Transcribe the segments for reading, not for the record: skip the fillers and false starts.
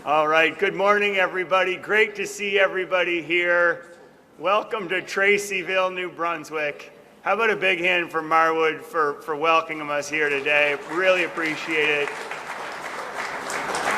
All right, good morning, everybody. Great to see everybody here. Welcome to Tracyville, New Brunswick. How about a big hand for Marwood for welcoming us here today? Really appreciate it.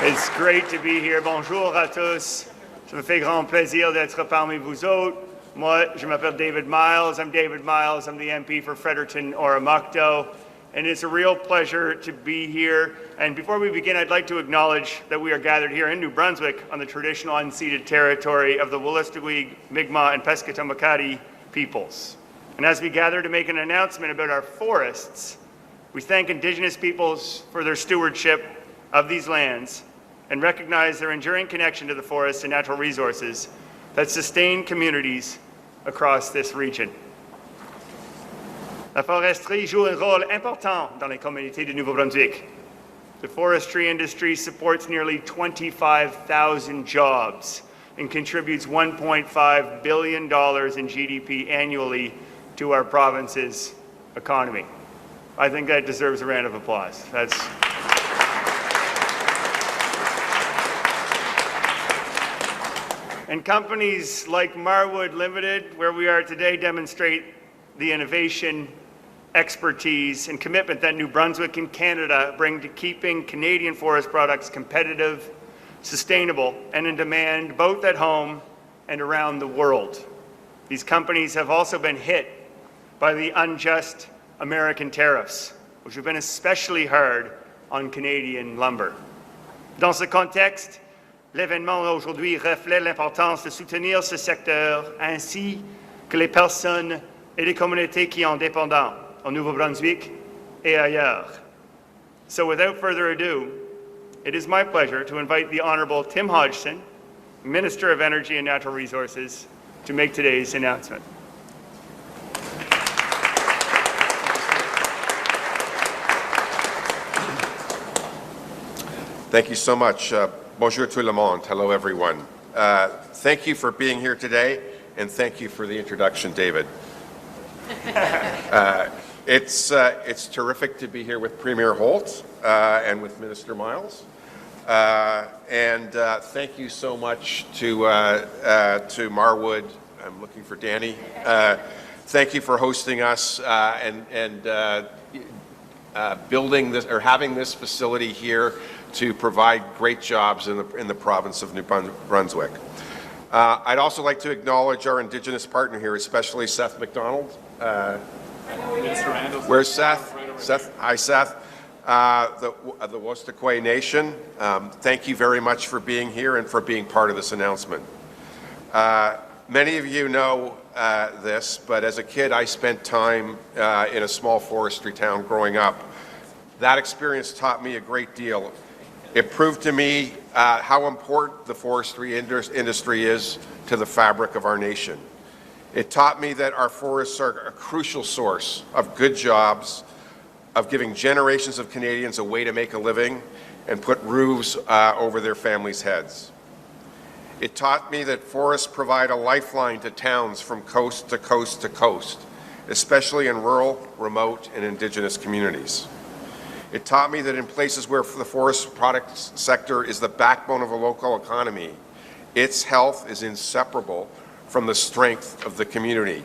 It's great to be here. Bonjour à tous. Ça me fait grand plaisir d'être parmi vous autres. Moi, je m'appelle David Myles. I'm David Myles. I'm the MP for Fredericton, Oromocto. And it's a real pleasure to be here. And before we begin, I'd like to acknowledge that we are gathered here in New Brunswick on the traditional unceded territory of the Wolastoqey, Mi'kmaq, and Pescatamakati peoples. And as we gather to make an announcement about our forests, we thank Indigenous peoples for their stewardship of these lands and recognize their enduring connection to the forests and natural resources that sustain communities across this region. La foresterie joue un rôle important dans les communautés du Nouveau-Brunswick. The forestry industry supports nearly 25,000 jobs and contributes $1.5 billion in GDP annually to our province's economy. I think that deserves a round of applause. And companies like Marwood Limited, where we are today, demonstrate the innovation, expertise, and commitment that New Brunswick and Canada bring to keeping Canadian forest products competitive, sustainable, and in demand both at home and around the world. These companies have also been hit by the unjust American tariffs, which have been especially hard on Canadian lumber. Dans ce contexte, l'événement aujourd'hui reflète l'importance de soutenir ce secteur ainsi que les personnes et les communautés qui en dépendent au Nouveau-Brunswick et ailleurs. So without further ado, it is my pleasure to invite the Honourable Tim Hodgson, Minister of Energy and Natural Resources, to make today's announcement. Thank you so much. Bonjour tout le monde. Hello, everyone. Thank you for being here today, and thank you for the introduction, David. It's terrific to be here with Premier Holt and with Minister Myles. And thank you so much to Marwood. I'm looking for Danny. Thank you for hosting us and building this or having this facility here to provide great jobs in the province of New Brunswick. I'd also like to acknowledge our Indigenous partner here, especially Seth McDonald. Where's Seth? Seth, hi Seth. The Wolastoqey Nation. Thank you very much for being here and for being part of this announcement. Many of you know this, but as a kid I spent time in a small forestry town growing up. That experience taught me a great deal. It proved to me how important the forestry industry is to the fabric of our nation. It taught me that our forests are a crucial source of good jobs, of giving generations of Canadians a way to make a living and put roofs over their families' heads. It taught me that forests provide a lifeline to towns from coast to coast to coast, especially in rural, remote, and Indigenous communities. It taught me that in places where the forest products sector is the backbone of a local economy, its health is inseparable from the strength of the community,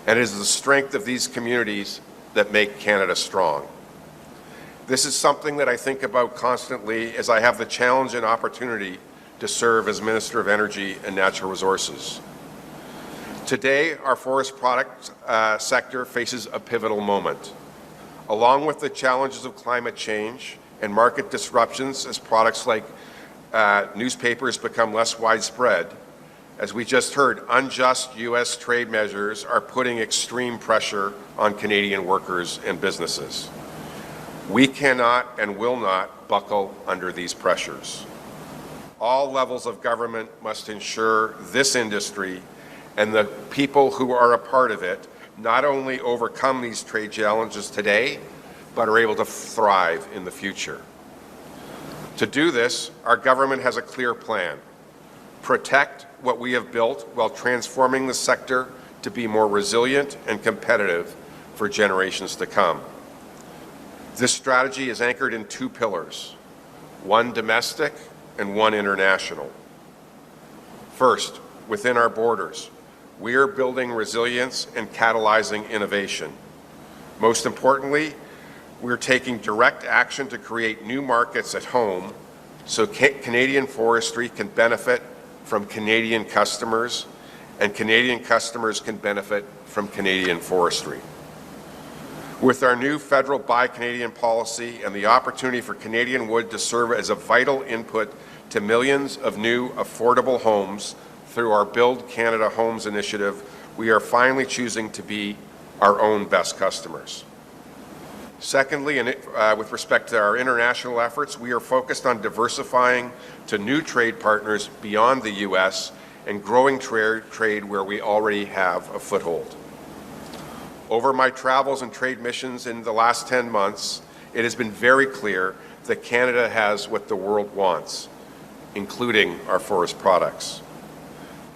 and it is the strength of these communities that make Canada strong. This is something that I think about constantly as I have the challenge and opportunity to serve as Minister of Energy and Natural Resources. Today, our forest product sector faces a pivotal moment. Along with the challenges of climate change and market disruptions as products like newspapers become less widespread, as we just heard, unjust U.S. trade measures are putting extreme pressure on Canadian workers and businesses. We cannot and will not buckle under these pressures. All levels of government must ensure this industry and the people who are a part of it not only overcome these trade challenges today, but are able to thrive in the future. To do this, our government has a clear plan. Protect what we have built while transforming the sector to be more resilient and competitive for generations to come. This strategy is anchored in two pillars. one domestic and one international. First, within our borders, we are building resilience and catalyzing innovation. Most importantly, we're taking direct action to create new markets at home so Canadian forestry can benefit from Canadian customers and Canadian customers can benefit from Canadian forestry. With our new federal Buy Canadian policy and the opportunity for Canadian wood to serve as a vital input to millions of new affordable homes through our Build Canada Homes initiative, we are finally choosing to be our own best customers. Secondly, with respect to our international efforts, we are focused on diversifying to new trade partners beyond the U.S. and growing trade where we already have a foothold. Over my travels and trade missions in the last 10 months, it has been very clear that Canada has what the world wants, including our forest products.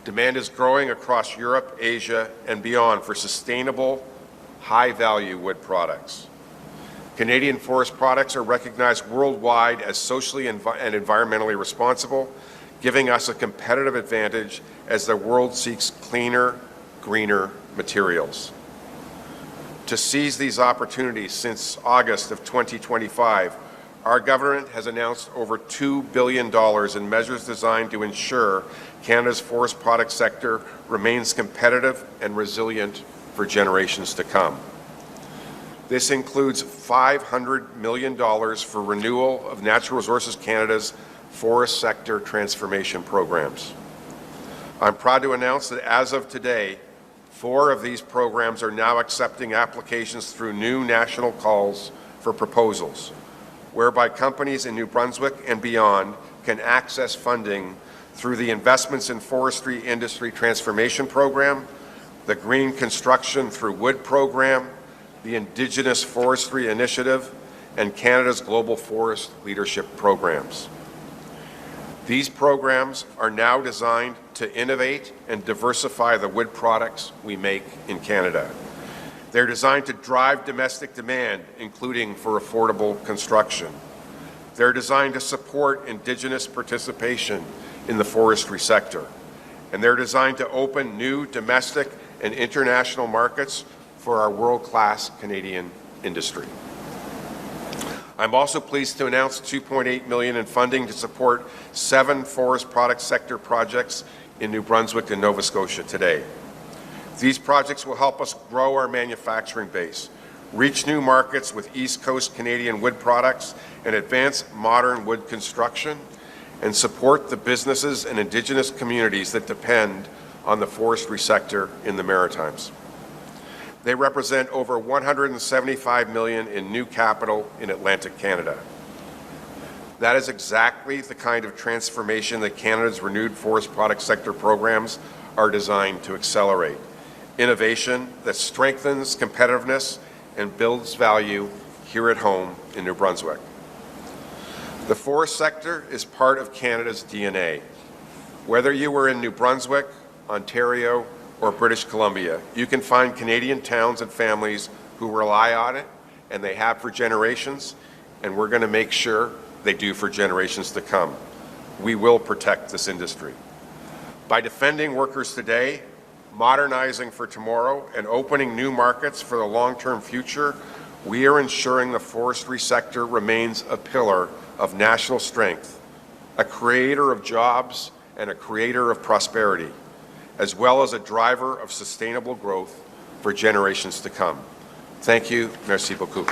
Demand is growing across Europe, Asia, and beyond for sustainable, high-value wood products. Canadian forest products are recognized worldwide as socially and environmentally responsible, giving us a competitive advantage as the world seeks cleaner, greener materials. To seize these opportunities, since August of 2025, our government has announced over $2 billion in measures designed to ensure Canada's forest product sector remains competitive and resilient for generations to come. This includes $500 million for renewal of Natural Resources Canada's forest sector transformation programs. I'm proud to announce that as of today, 4 of these programs are now accepting applications through new national calls for proposals, whereby companies in New Brunswick and beyond can access funding through the Investments in Forestry Industry Transformation Program, the Green Construction Through Wood Program, the Indigenous Forestry Initiative, and Canada's Global Forest Leadership Programs. These programs are now designed to innovate and diversify the wood products we make in Canada. They're designed to drive domestic demand, including for affordable construction. They're designed to support Indigenous participation in the forestry sector. And they're designed to open new domestic and international markets for our world-class Canadian industry. I'm also pleased to announce $2.8 million in funding to support 7 forest product sector projects in New Brunswick and Nova Scotia today. These projects will help us grow our manufacturing base, reach new markets with East Coast Canadian wood products, and advance modern wood construction, and support the businesses and Indigenous communities that depend on the forestry sector in the Maritimes. They represent over $175 million in new capital in Atlantic Canada. That is exactly the kind of transformation that Canada's renewed forest product sector programs are designed to accelerate. Innovation that strengthens competitiveness and builds value here at home in New Brunswick. The forest sector is part of Canada's DNA. Whether you were in New Brunswick, Ontario, or British Columbia, you can find Canadian towns and families who rely on it, and they have for generations, and we're going to make sure they do for generations to come. We will protect this industry. By defending workers today, modernizing for tomorrow, and opening new markets for the long-term future, we are ensuring the forestry sector remains a pillar of national strength, a creator of jobs and a creator of prosperity, as well as a driver of sustainable growth for generations to come. Thank you. Merci beaucoup.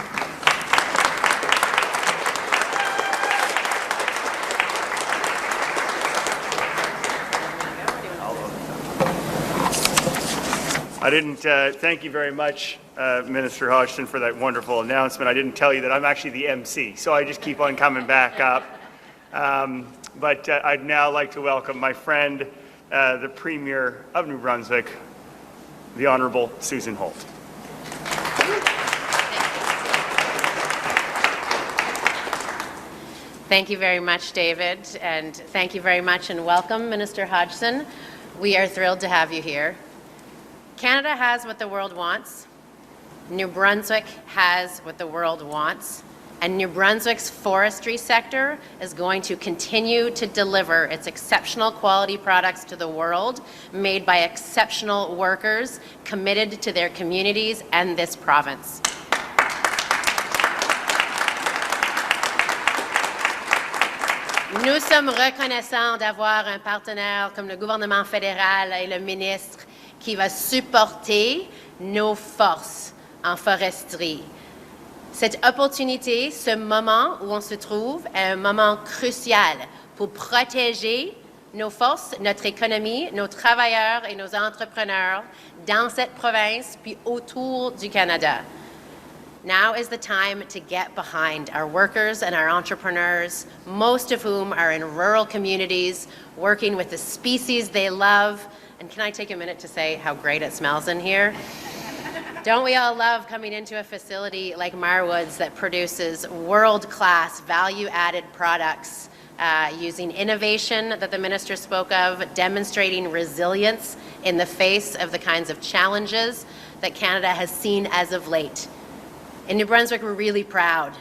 Thank you very much, Minister Hodgson, for that wonderful announcement. I didn't tell you that I'm actually the MC, so I just keep on coming back up. But I'd now like to welcome my friend, the Premier of New Brunswick, the Honourable Susan Holt. Thank you very much, David, and thank you very much and welcome, Minister Hodgson. We are thrilled to have you here. Canada has what the world wants. New Brunswick has what the world wants. And New Brunswick's forestry sector is going to continue to deliver its exceptional quality products to the world, made by exceptional workers committed to their communities and this province. Nous sommes reconnaissants d'avoir un partenaire comme le gouvernement fédéral et le ministre qui va supporter nos forces en foresterie. Cette opportunité, ce moment où on se trouve, est un moment crucial pour protéger nos forces, notre économie, nos travailleurs et nos entrepreneurs dans cette province puis autour du Canada. Now is the time to get behind our workers and our entrepreneurs, most of whom are in rural communities, working with the species they love. And can I take a minute to say how great it smells in here? Don't we all love coming into a facility like Marwood's that produces world-class value-added products using innovation that the minister spoke of, demonstrating resilience in the face of the kinds of challenges that Canada has seen as of late. In New Brunswick, we're really proud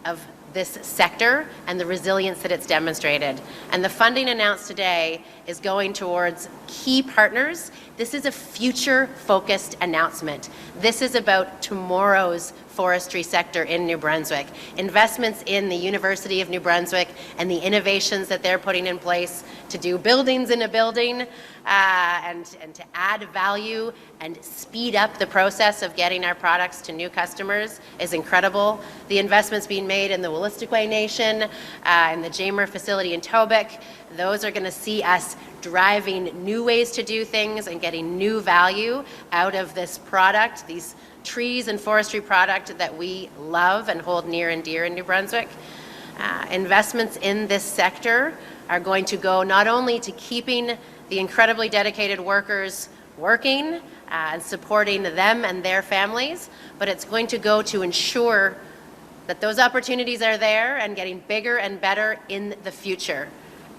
of this sector and the resilience that it's demonstrated. And the funding announced today is going towards key partners. This is a future-focused announcement. This is about tomorrow's forestry sector in New Brunswick. Investments in the University of New Brunswick and the innovations that they're putting in place to do buildings in a building and to add value and speed up the process of getting our products to new customers is incredible. The investments being made in the Wolastoqey Nation and the Jamer facility in Tobic, those are going to see us driving new ways to do things and getting new value out of this product, these trees and forestry product that we love and hold near and dear in New Brunswick. Investments in this sector are going to go not only to keeping the incredibly dedicated workers working and supporting them and their families, but it's going to go to ensure that those opportunities are there and getting bigger and better in the future.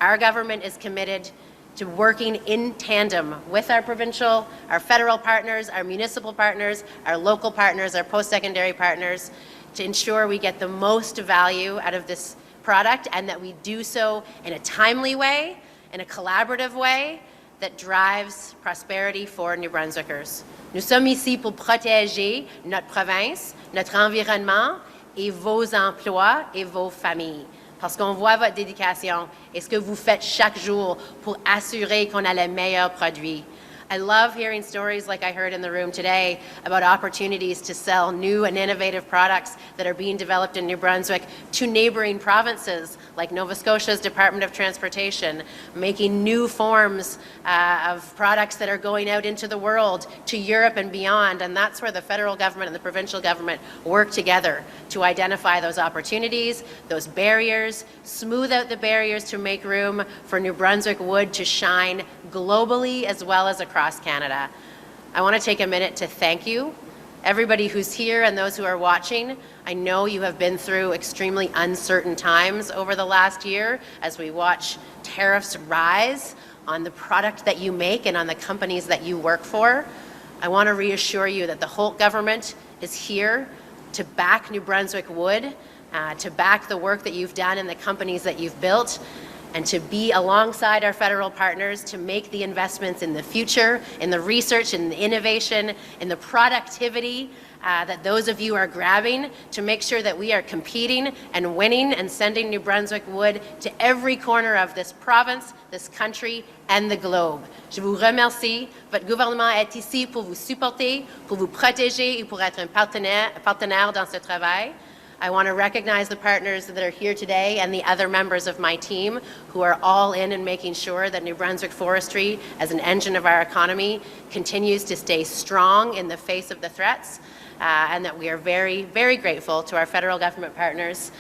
Our government is committed to working in tandem with our provincial, our federal partners, our municipal partners, our local partners, our post-secondary partners, to ensure we get the most value out of this product and that we do so in a timely way, in a collaborative way that drives prosperity for New Brunswickers. Nous sommes ici pour protéger notre province, notre environnement et vos emplois et vos familles. Parce qu'on voit votre dédication et ce que vous faites chaque jour pour assurer qu'on a les meilleurs produits. I love hearing stories like I heard in the room today about opportunities to sell new and innovative products that are being developed in New Brunswick to neighboring provinces like Nova Scotia's Department of Transportation, making new forms of products that are going out into the world, to Europe and beyond. And that's where the federal government and the provincial government work together to identify those opportunities, those barriers, smooth out the barriers to make room for New Brunswick wood to shine globally as well as across Canada. I want to take a minute to thank you, everybody who's here and those who are watching. I know you have been through extremely uncertain times over the last year as we watch tariffs rise on the product that you make and on the companies that you work for. I want to reassure you that the Holt government is here to back New Brunswick wood, to back the work that you've done and the companies that you've built, and to be alongside our federal partners to make the investments in the future, in the research and the innovation, in the productivity that those of you are grabbing to make sure that we are competing and winning and sending New Brunswick wood to every corner of this province, this country, and the globe. Je vous remercie. Votre gouvernement est ici pour vous supporter, pour vous protéger et pour être un partenaire dans ce travail. I want to recognize the partners that are here today and the other members of my team who are all in and making sure that New Brunswick forestry, as an engine of our economy, continues to stay strong in the face of the threats, and that we are very, very grateful to our federal government partners,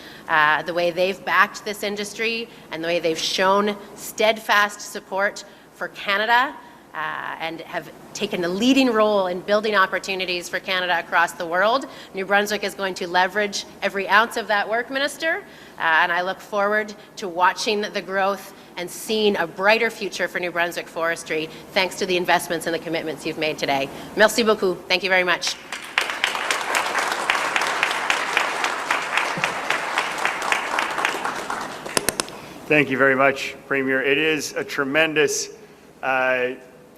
the way they've backed this industry and the way they've shown steadfast support for Canada, and have taken a leading role in building opportunities for Canada across the world. New Brunswick is going to leverage every ounce of that work, Minister, and I look forward to watching the growth and seeing a brighter future for New Brunswick forestry thanks to the investments and the commitments you've made today. Merci beaucoup. Thank you very much. Thank you very much, Premier. It is a tremendous,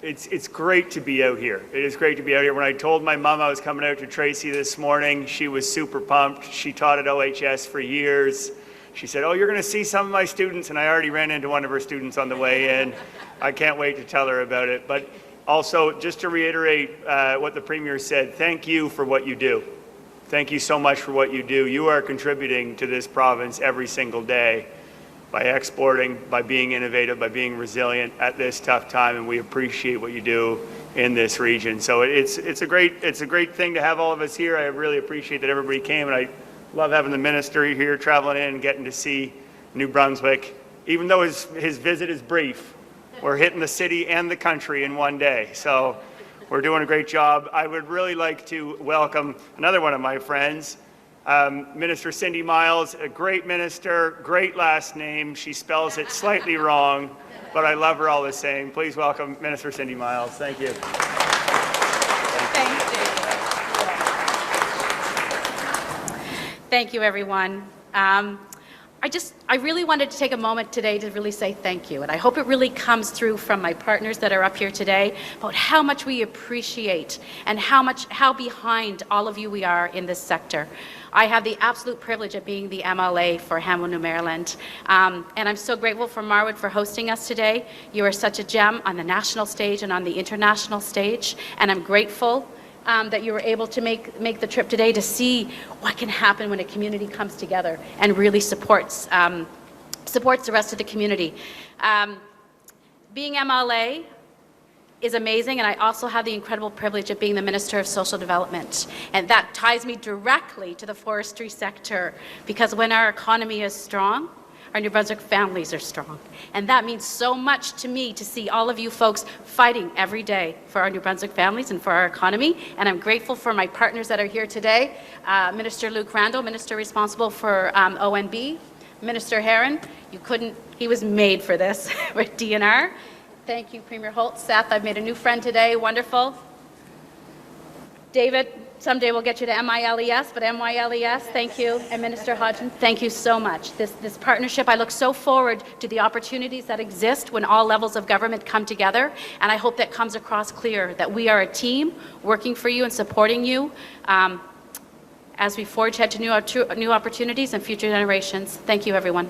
it's great to be out here. It is great to be out here. When I told my mom I was coming out to Tracy this morning, she was super pumped. She taught at OHS for years. She said, "Oh, you're going to see some of my students," and I already ran into one of her students on the way in. I can't wait to tell her about it. But also, just to reiterate what the Premier said, thank you for what you do. Thank you so much for what you do. You are contributing to this province every single day by exporting, by being innovative, by being resilient at this tough time, and we appreciate what you do in this region. So it's a great thing to have all of us here. I really appreciate that everybody came, and I love having the minister here traveling in and getting to see New Brunswick. Even though his visit is brief, we're hitting the city and the country in one day. So we're doing a great job. I would really like to welcome another one of my friends, Minister Cindy Myles, a great minister, great last name. She spells it slightly wrong, but I love her all the same. Please welcome Minister Cindy Myles. Thank you. Thanks, David. Thank you, everyone. I really wanted to take a moment today to really say thank you. And I hope it really comes through from my partners that are up here today about how much we appreciate and how behind all of you we are in this sector. I have the absolute privilege of being the MLA for Hanwell, New Maryland. And I'm so grateful for Marwood for hosting us today. You are such a gem on the national stage and on the international stage. And I'm grateful that you were able to make the trip today to see what can happen when a community comes together and really supports the rest of the community. Being MLA is amazing, and I also have the incredible privilege of being the Minister of Social Development. And that ties me directly to the forestry sector, because when our economy is strong, our New Brunswick families are strong. And that means so much to me to see all of you folks fighting every day for our New Brunswick families and for our economy. And I'm grateful for my partners that are here today. Minister Luke Randall, Minister responsible for ONB. Minister Heron, he was made for this with DNR. Thank you, Premier Holt. Seth, I've made a new friend today, wonderful. David, someday we'll get you to MILES, but MYLES, thank you. And Minister Hodgson, thank you so much. This partnership, I look so forward to the opportunities that exist when all levels of government come together, and I hope that comes across clear, that we are a team working for you and supporting you as we forge ahead to new opportunities and future generations. Thank you, everyone.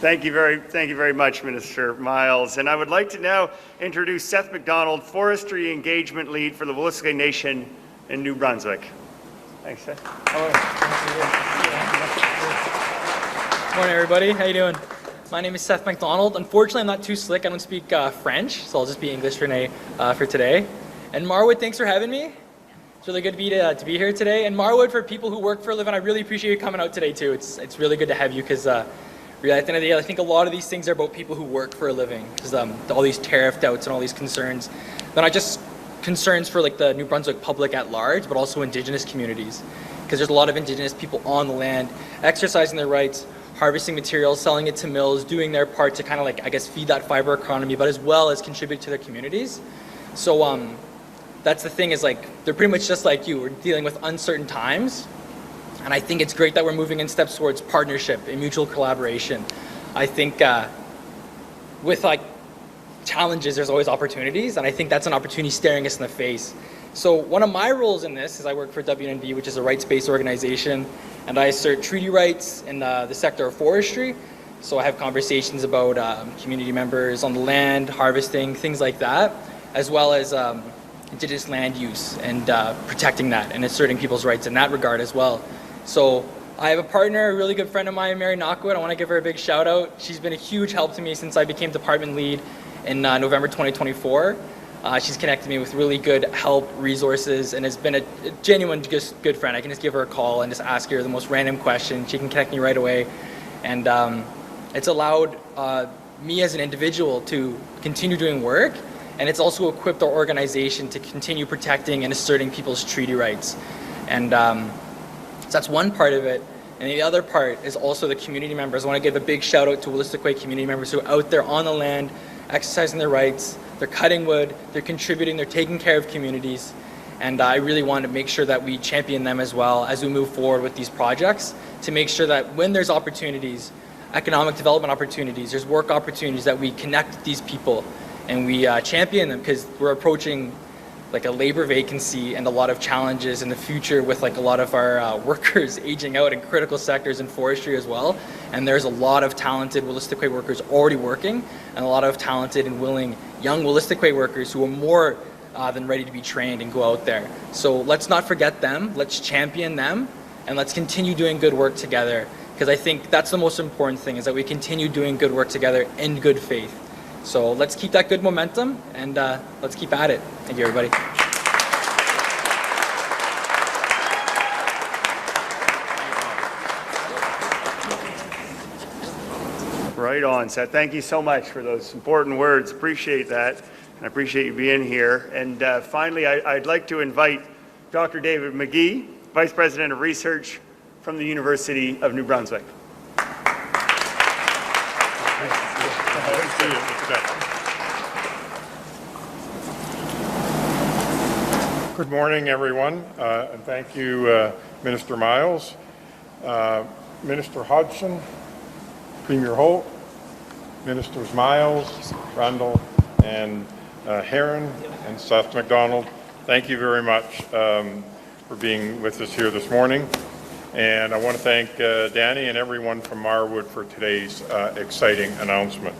Thank you very much, Minister Myles. And I would like to now introduce Seth McDonald, Forestry Engagement Lead for the Wolastoqey Nation in New Brunswick. Thanks, Seth. Morning, everybody. How you doing? My name is Seth McDonald. Unfortunately, I'm not too slick. I don't speak French, so I'll just be English for today. And Marwood, thanks for having me. It's really good to be here today. And Marwood, for people who work for a living, I really appreciate you coming out today too. It's really good to have you, because really, at the end of the day, I think a lot of these things are about people who work for a living, because all these tariff doubts and all these concerns, they're not just concerns for like the New Brunswick public at large, but also Indigenous communities, because there's a lot of Indigenous people on the land exercising their rights, harvesting materials, selling it to mills, doing their part to kind of like, I guess, feed that fiber economy, but as well as contribute to their communities. So that's the thing, is like, they're pretty much just like you. We're dealing with uncertain times. And I think it's great that we're moving in steps towards partnership and mutual collaboration. I think with like challenges, there's always opportunities, and I think that's an opportunity staring us in the face. So one of my roles in this is I work for WNB, which is a rights-based organization, and I assert treaty rights in the sector of forestry. So I have conversations about community members on the land, harvesting, things like that, as well as Indigenous land use and protecting that and asserting people's rights in that regard as well. So I have a partner, a really good friend of mine, Mary Knockwood. I want to give her a big shout out. She's been a huge help to me since I became department lead in November 2024. She's connected me with really good help, resources, and has been a genuine good friend. I can just give her a call and just ask her the most random question. She can connect me right away. And it's allowed me as an individual to continue doing work, and it's also equipped our organization to continue protecting and asserting people's treaty rights. And so that's one part of it. And the other part is also the community members. I want to give a big shout out to Wolastoqey community members who are out there on the land, exercising their rights. They're cutting wood, they're contributing, they're taking care of communities. And I really want to make sure that we champion them as well as we move forward with these projects, to make sure that when there's opportunities, economic development opportunities, there's work opportunities, that we connect these people and we champion them, because we're approaching like a labor vacancy and a lot of challenges in the future with like a lot of our workers aging out in critical sectors in forestry as well. And there's a lot of talented Wolastoqey workers already working, and a lot of talented and willing young Wolastoqey workers who are more than ready to be trained and go out there. So let's not forget them, let's champion them, and let's continue doing good work together, because I think that's the most important thing, is that we continue doing good work together in good faith. So let's keep that good momentum, and let's keep at it. Thank you, everybody. Right on, Seth. Thank you so much for those important words. Appreciate that, and I appreciate you being here. And finally, I'd like to invite Dr. David McGee, Vice President of Research from the University of New Brunswick. Good morning, everyone, and thank you, Minister Myles, Minister Hodgson, Premier Holt, Ministers Myles, Randall, and Heron, and Seth McDonald. Thank you very much for being with us here this morning. And I want to thank Danny and everyone from Marwood for today's exciting announcement.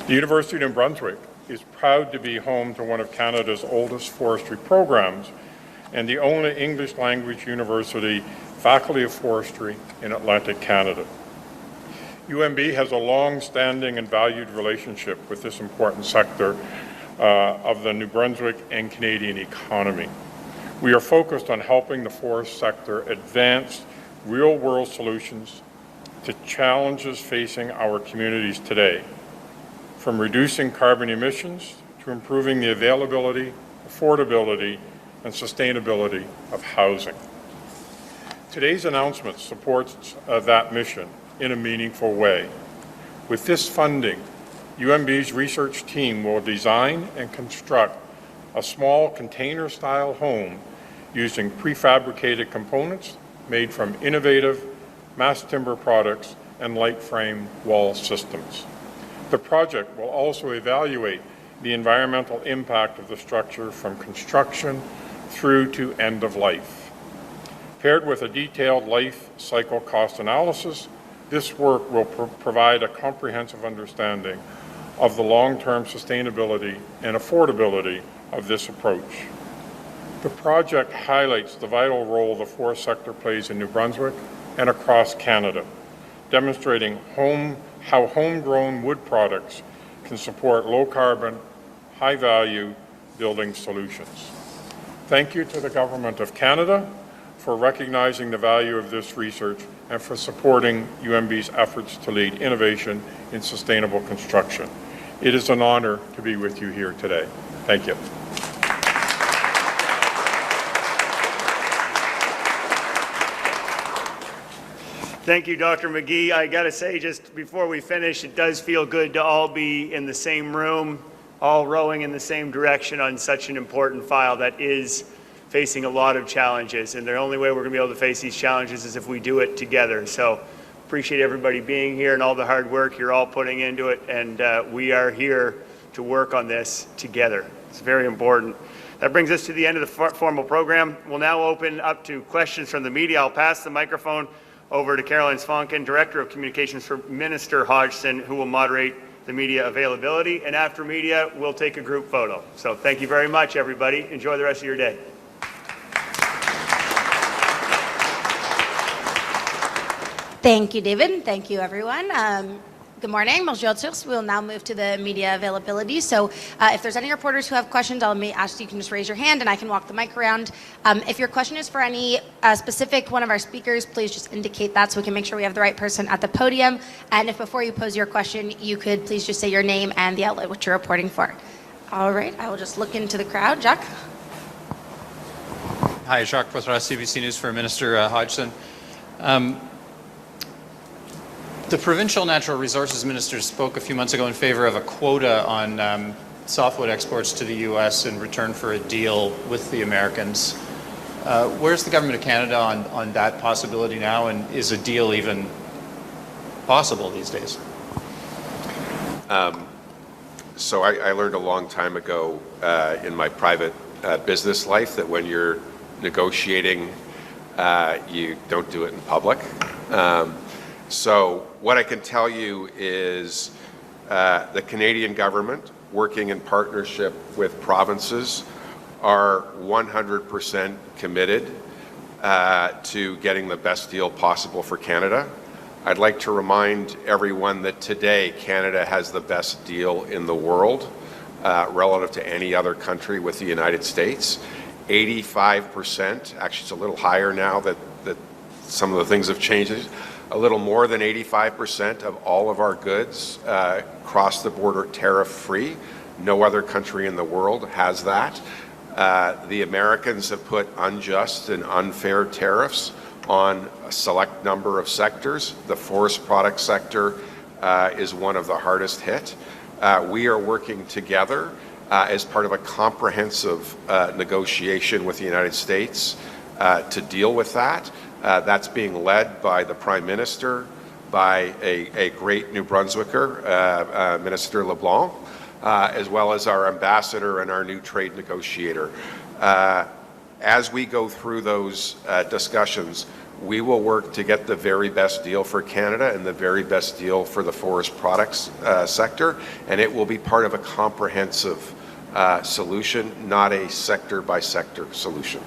The University of New Brunswick is proud to be home to one of Canada's oldest forestry programs and the only English language university faculty of forestry in Atlantic Canada. UNB has a long-standing and valued relationship with this important sector of the New Brunswick and Canadian economy. We are focused on helping the forest sector advance real-world solutions to challenges facing our communities today, from reducing carbon emissions to improving the availability, affordability, and sustainability of housing. Today's announcement supports that mission in a meaningful way. With this funding, UNB's research team will design and construct a small container-style home using prefabricated components made from innovative mass timber products and light frame wall systems. The project will also evaluate the environmental impact of the structure from construction through to end of life. Paired with a detailed life cycle cost analysis, this work will provide a comprehensive understanding of the long-term sustainability and affordability of this approach. The project highlights the vital role the forest sector plays in New Brunswick and across Canada, demonstrating how homegrown wood products can support low-carbon, high-value building solutions. Thank you to the Government of Canada for recognizing the value of this research and for supporting UNB's efforts to lead innovation in sustainable construction. It is an honor to be with you here today. Thank you. Thank you, Dr. McGee. I got to say, just before we finish, it does feel good to all be in the same room, all rowing in the same direction on such an important file that is facing a lot of challenges. And the only way we're going to be able to face these challenges is if we do it together. So appreciate everybody being here and all the hard work you're all putting into it. And we are here to work on this together. It's very important. That brings us to the end of the formal program. We'll now open up to questions from the media. I'll pass the microphone over to Caroline Sfonkin, Director of Communications for Minister Hodgson, who will moderate the media availability. And after media, we'll take a group photo. So thank you very much, everybody. Enjoy the rest of your day. Thank you, David. Thank you, everyone. Good morning. Bonjour à tous. We'll now move to the media availability. So if there's any reporters who have questions, I'll ask you can just raise your hand and I can walk the mic around. If your question is for any specific one of our speakers, please just indicate that so we can make sure we have the right person at the podium. And if before you pose your question, you could please just say your name and the outlet which you're reporting for. All right. I will just look into the crowd. Jacques? Hi, Jacques Poitras, CBC News for Minister Hodgson. The provincial natural resources minister spoke a few months ago in favor of a quota on softwood exports to the U.S. in return for a deal with the Americans. Where's the Government of Canada on that possibility now, and is a deal even possible these days? So I learned a long time ago in my private business life that when you're negotiating, you don't do it in public. So what I can tell you is the Canadian government, working in partnership with provinces, are 100% committed to getting the best deal possible for Canada. I'd like to remind everyone that today Canada has the best deal in the world relative to any other country with the United States. 85%, actually it's a little higher now that some of the things have changed, a little more than 85% of all of our goods cross the border tariff-free. No other country in the world has that. The Americans have put unjust and unfair tariffs on a select number of sectors. The forest product sector is one of the hardest hit. We are working together as part of a comprehensive negotiation with the United States to deal with that. That's being led by the Prime Minister, by a great New Brunswicker, Minister LeBlanc, as well as our ambassador and our new trade negotiator. As we go through those discussions, we will work to get the very best deal for Canada and the very best deal for the forest products sector, and it will be part of a comprehensive solution, not a sector-by-sector solution.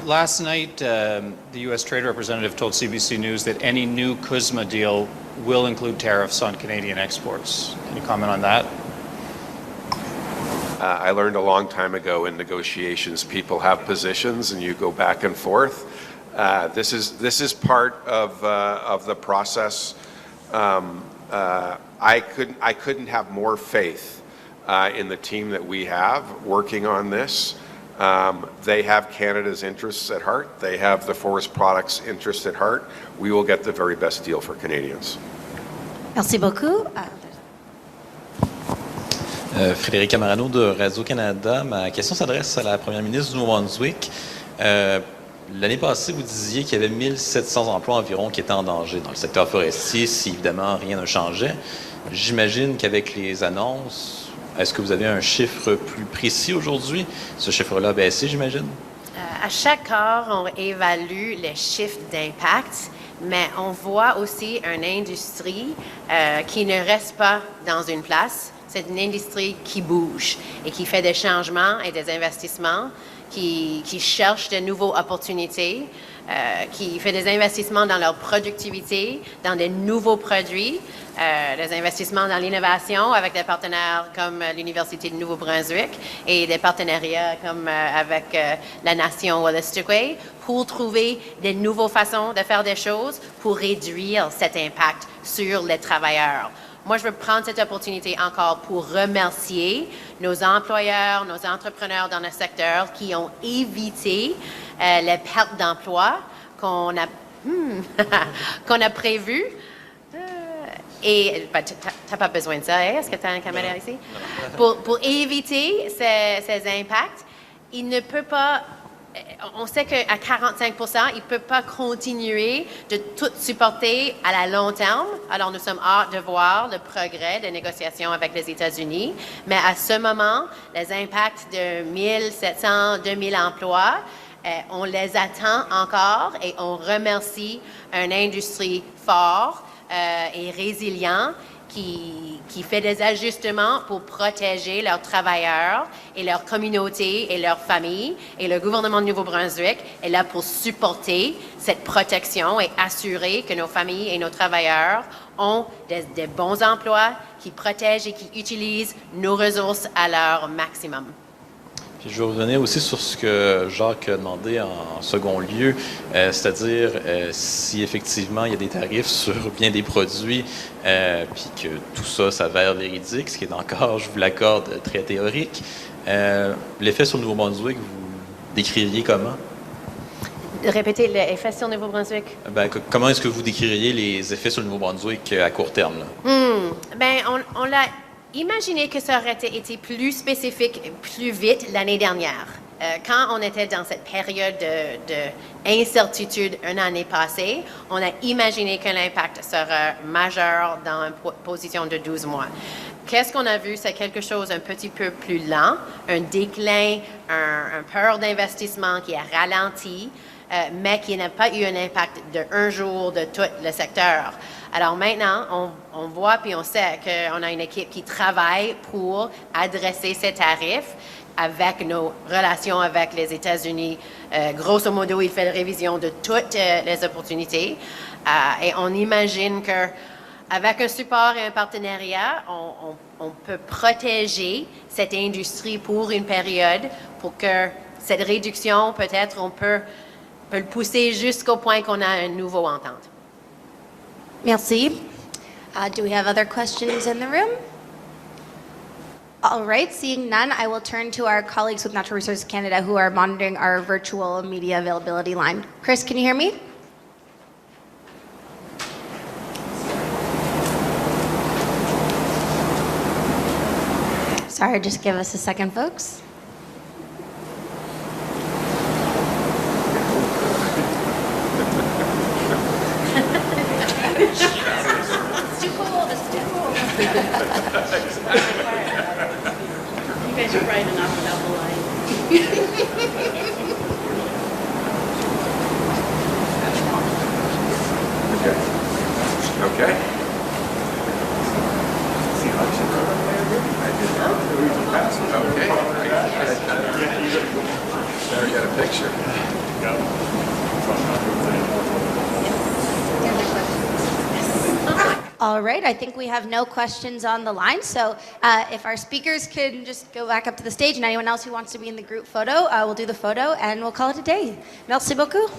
Last night, the U.S. Trade Representative told CBC News that any new CUSMA deal will include tariffs on Canadian exports. Can you comment on that? I learned a long time ago in negotiations, people have positions and you go back and forth. This is part of the process. I couldn't have more faith in the team that we have working on this. They have Canada's interests at heart. They have the forest products interests at heart. We will get the very best deal for Canadians. Merci beaucoup. Frédéric Camarano de Radio-Canada. Ma question s'adresse à la première ministre du Nouveau-Brunswick. L'année passée, vous disiez qu'il y avait 1700 emplois environ qui étaient en danger dans le secteur forestier, si évidemment rien ne changeait. J'imagine qu'avec les annonces, est-ce que vous avez un chiffre plus précis aujourd'hui? Ce chiffre-là a baissé, j'imagine? À chaque heure, on évalue les chiffres d'impact, mais on voit aussi une industrie qui ne reste pas dans une place. C'est une industrie qui bouge et qui fait des changements et des investissements, qui cherche de nouvelles opportunités, qui fait des investissements dans leur productivité, dans des nouveaux produits, des investissements dans l'innovation avec des partenaires comme l'Université de Nouveau-Brunswick et des partenariats comme avec la nation Wolastoqey pour trouver de nouvelles façons de faire des choses pour réduire cet impact sur les travailleurs. Moi, je veux prendre cette opportunité encore pour remercier nos employeurs, nos entrepreneurs dans le secteur qui ont évité les pertes d'emploi qu'on a prévues. Et ben, tu n'as pas besoin de ça, hein? Est-ce que tu as une caméra ici? Pour éviter ces impacts, il ne peut pas... On sait qu'à 45%, il ne peut pas continuer de tout supporter à la long terme. Alors, nous sommes hâte de voir le progrès des négociations avec les États-Unis. Mais à ce moment, les impacts de 1700, 2000 emplois, on les attend encore et on remercie une industrie forte et résiliente qui fait des ajustements pour protéger leurs travailleurs et leurs communautés et leurs familles. Et le gouvernement de Nouveau-Brunswick est là pour supporter cette protection et assurer que nos familles et nos travailleurs ont des bons emplois qui protègent et qui utilisent nos ressources à leur maximum. Puis je vais revenir aussi sur ce que Jacques a demandé en second lieu, c'est-à-dire si effectivement il y a des tarifs sur bien des produits, puis que tout ça s'avère véridique, ce qui est encore, je vous l'accorde, très théorique. L'effet sur le Nouveau-Brunswick, vous décririez comment? Répétez l'effet sur le Nouveau-Brunswick. Ben, comment est-ce que vous décririez les effets sur le Nouveau-Brunswick à court terme? Là? Ben, on l'a Imaginez que ça aurait été plus spécifique, plus vite l'année dernière. Quand on était dans cette période d'incertitude une année passée, on a imaginé que l'impact serait majeur dans une position de 12 mois. Qu'est-ce qu'on a vu? C'est quelque chose un petit peu plus lent, un déclin, un peur d'investissement qui a ralenti, mais qui n'a pas eu un impact d'un jour de tout le secteur. Alors maintenant, on voit puis on sait qu'on a une équipe qui travaille pour adresser ces tarifs avec nos relations avec les États-Unis. Grosso modo, il fait une révision de toutes les opportunités et on imagine qu'avec un support et un partenariat, on peut protéger cette industrie pour une période pour que cette réduction, peut-être, on peut le pousser jusqu'au point qu'on a une nouvelle entente. Merci. Do we have other questions in the room? All right, seeing none, I will turn to our colleagues with Natural Resources Canada who are monitoring our virtual media availability line. Chris, can you hear me? Sorry, just give us a second, folks. It's too cool. It's too cool. You guys are bright enough without the light. Okay. Okay. There, you got a picture. All right, I think we have no questions on the line. So if our speakers can just go back up to the stage and anyone else who wants to be in the group photo, we'll do the photo and we'll call it a day. Merci beaucoup.